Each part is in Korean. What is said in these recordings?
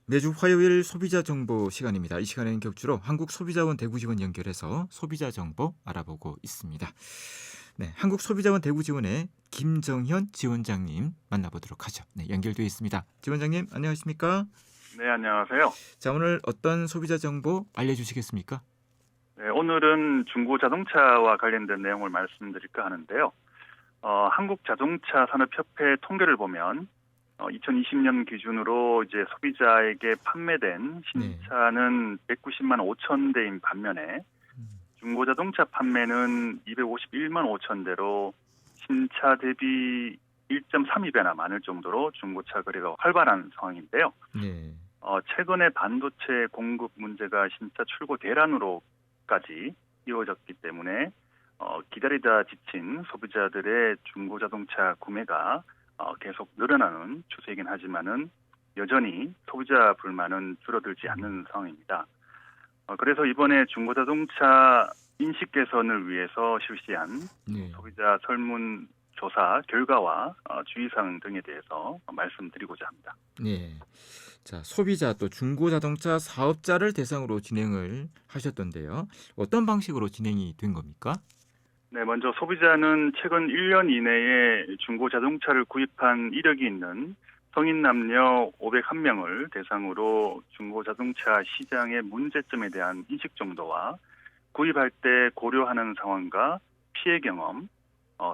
매주 화요일 소비자 정보 시간입니다. 이 시간에는 격주로 한국소비자원 대구지원 연결해서 소비자 정보 알아보고 있습니다. 네, 한국소비자원 대구지원의 김정현 지원장님 만나보도록 하죠. 네, 연결되어 있습니다. 지원장님 안녕하십니까? 네, 안녕하세요. 자, 오늘 어떤 소비자 정보 알려주시겠습니까? 네, 오늘은 중고 자동차와 관련된 내용을 말씀드릴까 하는데요. 한국자동차산업협회 통계를 보면 2020년 기준으로 이제 소비자에게 판매된 네. 신차는 190만 5천 대인 반면에 중고 자동차 판매는 251만 5천 대로 신차 대비 1.32배나 많을 정도로 중고차 거래가 활발한 상황인데요. 네. 최근에 반도체 공급 문제가 신차 출고 대란으로까지 이어졌기 때문에 기다리다 지친 소비자들의 중고 자동차 구매가 계속 늘어나는 추세이긴 하지만은 여전히 소비자 불만은 줄어들지 않는 상황입니다. 그래서 이번에 중고 자동차 인식 개선을 위해서 실시한 네. 소비자 설문 조사 결과와 주의사항 등에 대해서 말씀드리고자 합니다. 네. 자, 소비자 또 중고 자동차 사업자를 대상으로 진행을 하셨던데요. 어떤 방식으로 진행이 된 겁니까? 네, 먼저 소비자는 최근 1년 이내에 중고 자동차를 구입한 이력이 있는 성인 남녀 501명을 대상으로 중고 자동차 시장의 문제점에 대한 인식 정도와 구입할 때 고려하는 상황과 피해 경험,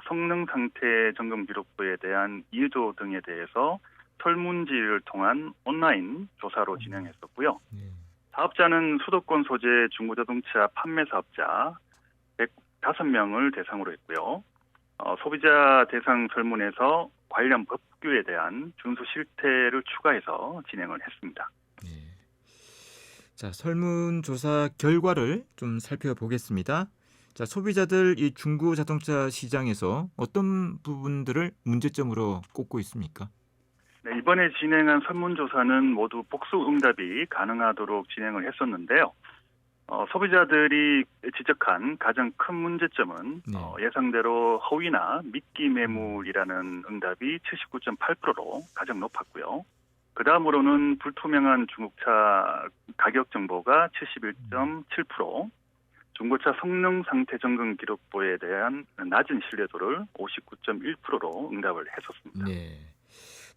성능 상태 점검 기록부에 대한 이해도 등에 대해서 설문지를 통한 온라인 조사로 진행했었고요. 네. 사업자는 수도권 소재 중고자동차 판매 사업자 105명을 대상으로 했고요. 소비자 대상 설문에서 관련 법규에 대한 준수 실태를 추가해서 진행을 했습니다. 네. 자, 설문조사 결과를 좀 살펴보겠습니다. 자, 소비자들 이 중고 자동차 시장에서 어떤 부분들을 문제점으로 꼽고 있습니까? 네, 이번에 진행한 설문조사는 모두 복수 응답이 가능하도록 진행을 했었는데요. 소비자들이 지적한 가장 큰 문제점은 네. 예상대로 허위나 미끼 매물이라는 응답이 79.8%로 가장 높았고요. 그 다음으로는 불투명한 중고차 가격 정보가 71.7%, 중고차 성능 상태 점검 기록부에 대한 낮은 신뢰도를 59.1%로 응답을 했었습니다. 네.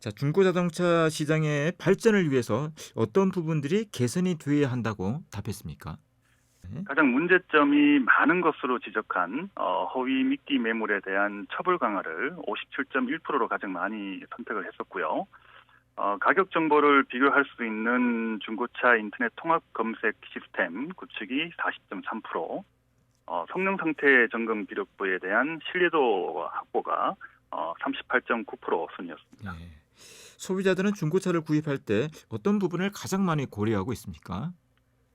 자, 중고 자동차 시장의 발전을 위해서 어떤 부분들이 개선이 돼야 한다고 답했습니까? 네. 가장 문제점이 많은 것으로 지적한 허위 미끼 매물에 대한 처벌 강화를 57.1%로 가장 많이 선택을 했었고요. 가격 정보를 비교할 수 있는 중고차 인터넷 통합 검색 시스템 구축이 40.3%, 성능 상태 점검 기록부에 대한 신뢰도 확보가 38.9% 순이었습니다. 네. 소비자들은 중고차를 구입할 때 어떤 부분을 가장 많이 고려하고 있습니까?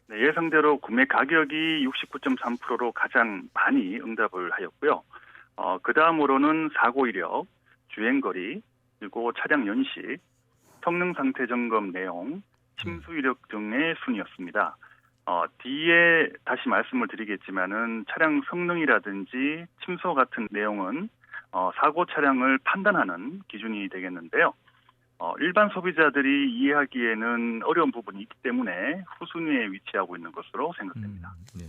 네, 예상대로 구매 가격이 69.3%로 가장 많이 응답을 하였고요. 그 다음으로는 사고 이력, 주행거리, 그리고 차량 연식, 성능 상태 점검 내용, 침수 이력 등의 순이었습니다. 뒤에 다시 말씀을 드리겠지만은 차량 성능이라든지 침수 같은 내용은 사고 차량을 판단하는 기준이 되겠는데요. 일반 소비자들이 이해하기에는 어려운 부분이 있기 때문에 후순위에 위치하고 있는 것으로 생각됩니다. 네.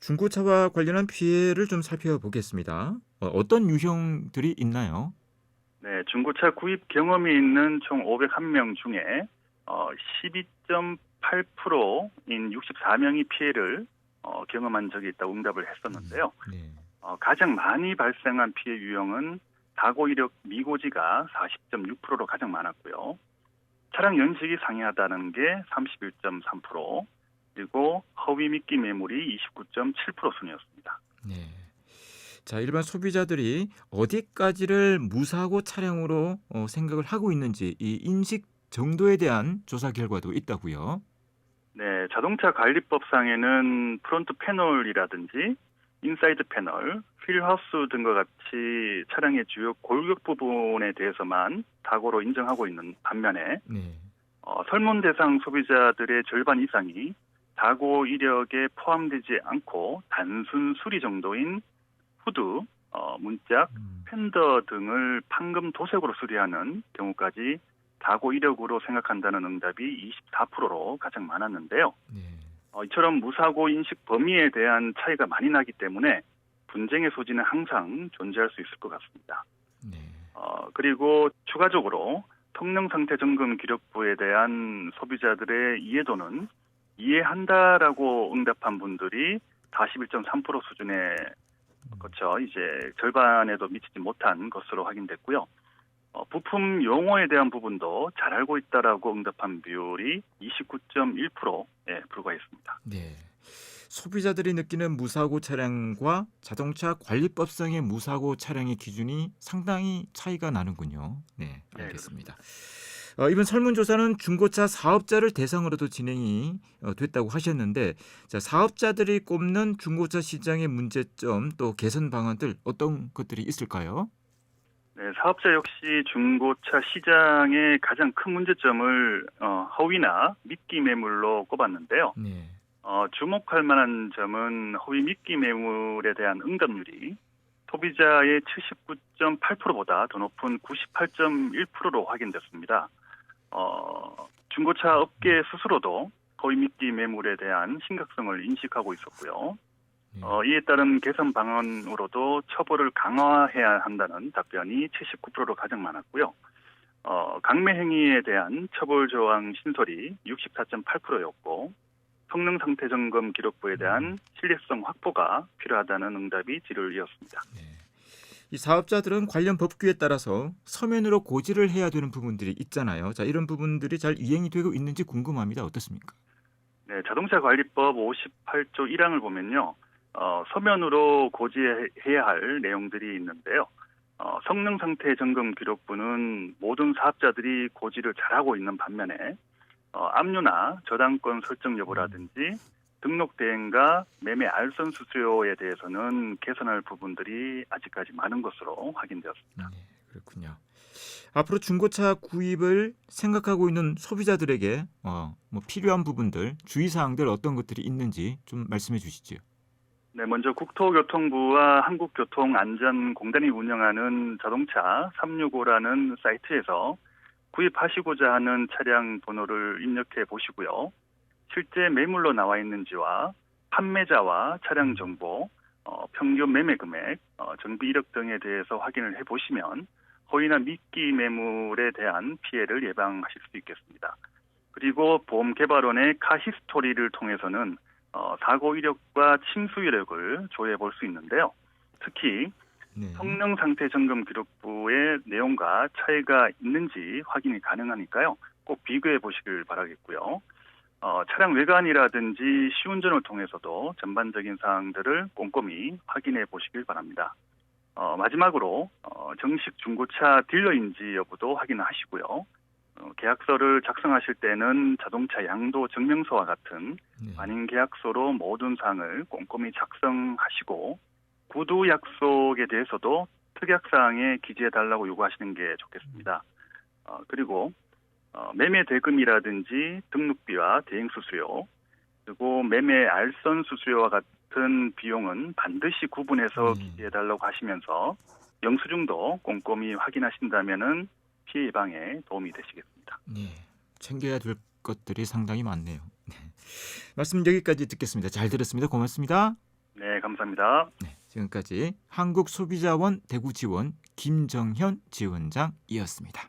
중고차와 관련한 피해를 좀 살펴보겠습니다. 어떤 유형들이 있나요? 네, 중고차 구입 경험이 있는 총 501명 중에 12.8%인 64명이 피해를 경험한 적이 있다고 응답을 했었는데요. 네. 가장 많이 발생한 피해 유형은 사고 이력 미고지가 40.6%로 가장 많았고요. 차량 연식이 상이하다는 게 31.3%, 그리고 허위 미끼 매물이 29.7% 순이었습니다. 네. 자, 일반 소비자들이 어디까지를 무사고 차량으로 생각을 하고 있는지 이 인식 정도에 대한 조사 결과도 있다고요. 네, 자동차 관리법상에는 프론트 패널이라든지 인사이드 패널, 휠하우스 등과 같이 차량의 주요 골격 부분에 대해서만 사고로 인정하고 있는 반면에 네. 설문 대상 소비자들의 절반 이상이 사고 이력에 포함되지 않고 단순 수리 정도인 후드, 문짝, 팬더 등을 판금 도색으로 수리하는 경우까지 사고 이력으로 생각한다는 응답이 24%로 가장 많았는데요. 네. 이처럼 무사고 인식 범위에 대한 차이가 많이 나기 때문에 분쟁의 소지는 항상 존재할 수 있을 것 같습니다. 네. 그리고 추가적으로 성능 상태 점검 기록부에 대한 소비자들의 이해도는 이해한다라고 응답한 분들이 41.3% 수준에 거쳐 이제 절반에도 미치지 못한 것으로 확인됐고요. 부품 용어에 대한 부분도 잘 알고 있다라고 응답한 비율이 29.1%에 불과했습니다. 네. 소비자들이 느끼는 무사고 차량과 자동차 관리법상의 무사고 차량의 기준이 상당히 차이가 나는군요. 네, 네, 알겠습니다. 이번 설문조사는 중고차 사업자를 대상으로도 진행이 됐다고 하셨는데, 자, 사업자들이 꼽는 중고차 시장의 문제점 또 개선 방안들 어떤 것들이 있을까요? 네, 사업자 역시 중고차 시장의 가장 큰 문제점을 허위나 미끼 매물로 꼽았는데요. 네. 주목할 만한 점은 허위 미끼 매물에 대한 응답률이 소비자의 79.8%보다 더 높은 98.1%로 확인됐습니다. 중고차 업계 스스로도 허위 미끼 매물에 대한 심각성을 인식하고 있었고요. 네. 이에 따른 개선 방안으로도 처벌을 강화해야 한다는 답변이 79%로 가장 많았고요. 강매 행위에 대한 처벌 조항 신설이 64.8%였고 성능 상태 점검 기록부에 대한 신뢰성 확보가 필요하다는 응답이 뒤를 이었습니다. 네. 이 사업자들은 관련 법규에 따라서 서면으로 고지를 해야 되는 부분들이 있잖아요. 자, 이런 부분들이 잘 이행이 되고 있는지 궁금합니다. 어떻습니까? 네, 자동차 관리법 58조 1항을 보면요. 서면으로 고지해야 할 내용들이 있는데요. 성능 상태 점검 기록부는 모든 사업자들이 고지를 잘하고 있는 반면에 압류나 저당권 설정 여부라든지 등록 대행과 매매 알선 수수료에 대해서는 개선할 부분들이 아직까지 많은 것으로 확인되었습니다. 네, 그렇군요. 앞으로 중고차 구입을 생각하고 있는 소비자들에게 필요한 부분들, 주의사항들 어떤 것들이 있는지 좀 말씀해 주시죠. 네, 먼저 국토교통부와 한국교통안전공단이 운영하는 자동차 365라는 사이트에서 구입하시고자 하는 차량 번호를 입력해 보시고요. 실제 매물로 나와 있는지와 판매자와 차량 정보, 평균 매매 금액, 정비 이력 등에 대해서 확인을 해보시면 허위나 미끼 매물에 대한 피해를 예방하실 수 있겠습니다. 그리고 보험개발원의 카히스토리를 통해서는 사고 이력과 침수 이력을 조회해 볼 수 있는데요. 특히 네. 성능 상태 점검 기록부의 내용과 차이가 있는지 확인이 가능하니까요. 꼭 비교해 보시길 바라겠고요. 차량 외관이라든지 시운전을 통해서도 전반적인 사항들을 꼼꼼히 확인해 보시길 바랍니다. 마지막으로 정식 중고차 딜러인지 여부도 확인하시고요. 계약서를 작성하실 때는 자동차 양도 증명서와 같은 네. 반인 계약서로 모든 사항을 꼼꼼히 작성하시고 구두 약속에 대해서도 특약사항에 기재해달라고 요구하시는 게 좋겠습니다. 그리고 매매 대금이라든지 등록비와 대행수수료, 그리고 매매 알선 수수료와 같은 비용은 반드시 구분해서 기재해달라고 하시면서 영수증도 꼼꼼히 확인하신다면은 피해 예방에 도움이 되시겠습니다. 네. 챙겨야 될 것들이 상당히 많네요. 네. 말씀 여기까지 듣겠습니다. 잘 들었습니다. 고맙습니다. 네, 감사합니다. 네, 지금까지 한국소비자원 대구지원 김정현 지원장이었습니다.